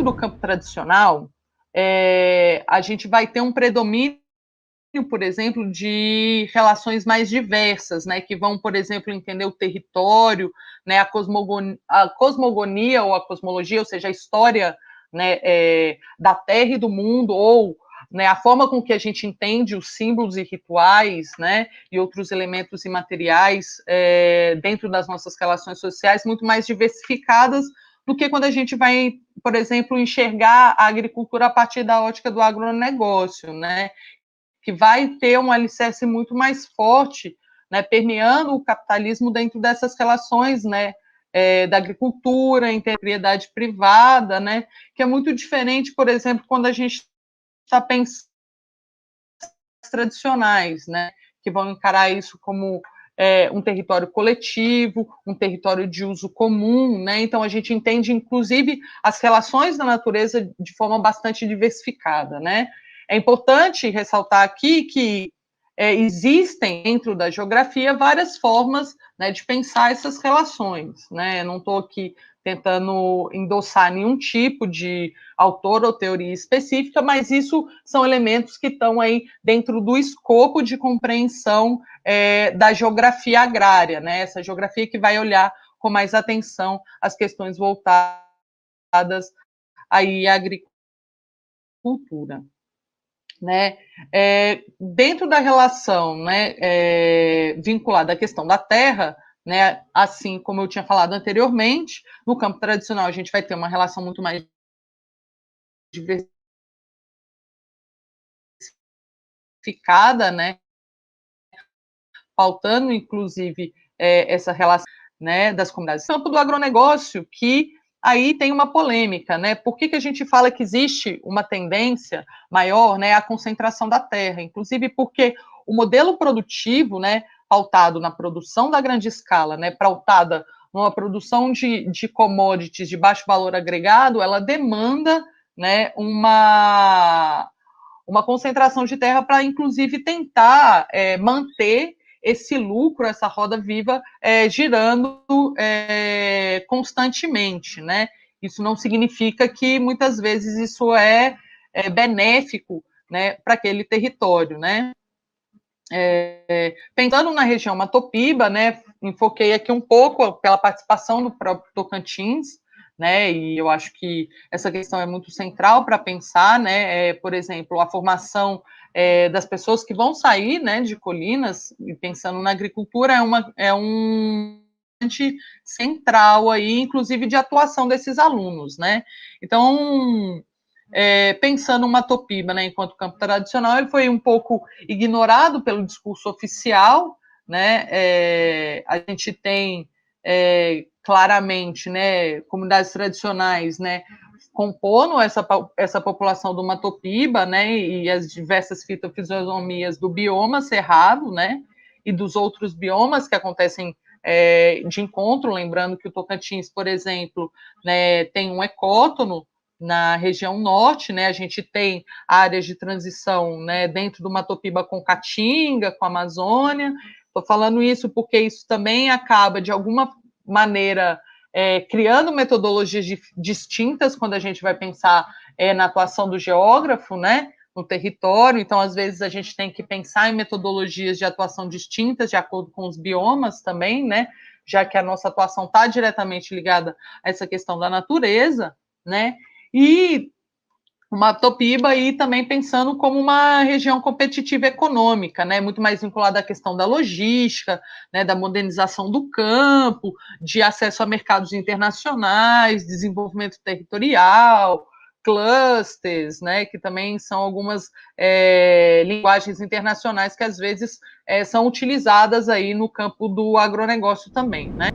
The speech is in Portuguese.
dentro do campo tradicional, a gente vai ter um predomínio, por exemplo, de relações mais diversas, né, que vão, por exemplo, entender o território, né, a cosmogonia ou a cosmologia, ou seja, a história, né, da Terra e do mundo, ou, né, a forma com que a gente entende os símbolos e rituais, né, e outros elementos imateriais dentro das nossas relações sociais, muito mais diversificadas do que quando a gente vai, por exemplo, enxergar a agricultura a partir da ótica do agronegócio, né, que vai ter um alicerce muito mais forte, né, permeando o capitalismo dentro dessas relações, né, da agricultura, propriedade privada, né, que é muito diferente, por exemplo, quando a gente está pensando em tradicionais, né, que vão encarar isso como um território coletivo, um território de uso comum, né? Então a gente entende, inclusive, as relações da natureza de forma bastante diversificada, né? É importante ressaltar aqui que existem dentro da geografia várias formas, né, de pensar essas relações, né? Eu não estou aqui tentando endossar nenhum tipo de autor ou teoria específica, mas isso são elementos que estão aí dentro do escopo de compreensão da geografia agrária, né? Essa geografia que vai olhar com mais atenção as questões voltadas aí à agricultura. Né? Dentro da relação, né, vinculada à questão da terra, né, assim como eu tinha falado anteriormente, no campo tradicional a gente vai ter uma relação muito mais diversificada, né, pautando inclusive essa relação, né, das comunidades. No campo do agronegócio, que aí tem uma polêmica, né? Por que a gente fala que existe uma tendência maior, né, à concentração da terra? Inclusive porque o modelo produtivo, né, pautado na produção da grande escala, né, pautada numa produção de commodities de baixo valor agregado, ela demanda, né, uma concentração de terra para, inclusive, tentar manter esse lucro, essa roda viva, girando constantemente, né? Isso não significa que, muitas vezes, isso é benéfico, né, para aquele território, né? Pensando na região Matopiba, né, enfoquei aqui um pouco pela participação no próprio Tocantins, né, e eu acho que essa questão é muito central para pensar, né, por exemplo, a formação das pessoas que vão sair, né, de Colinas, e pensando na agricultura, é um central aí, inclusive de atuação desses alunos, né. Então, pensando uma Matopiba, né, enquanto campo tradicional, ele foi um pouco ignorado pelo discurso oficial, né, a gente tem claramente, né, comunidades tradicionais, né, compondo essa população do Matopiba, né, e as diversas fitofisionomias do bioma cerrado, né, e dos outros biomas que acontecem de encontro, lembrando que o Tocantins, por exemplo, né, tem um ecótono na região norte, né, a gente tem áreas de transição, né, dentro do Matopiba com Caatinga, com a Amazônia. Estou falando isso porque isso também acaba, de alguma maneira, criando metodologias distintas quando a gente vai pensar na atuação do geógrafo, né, no território. Então, às vezes, a gente tem que pensar em metodologias de atuação distintas de acordo com os biomas também, né, já que a nossa atuação está diretamente ligada a essa questão da natureza, né, e uma Matopiba aí também pensando como uma região competitiva econômica, né, muito mais vinculada à questão da logística, né, da modernização do campo, de acesso a mercados internacionais, desenvolvimento territorial, clusters, né, que também são algumas linguagens internacionais que às vezes são utilizadas aí no campo do agronegócio também, né.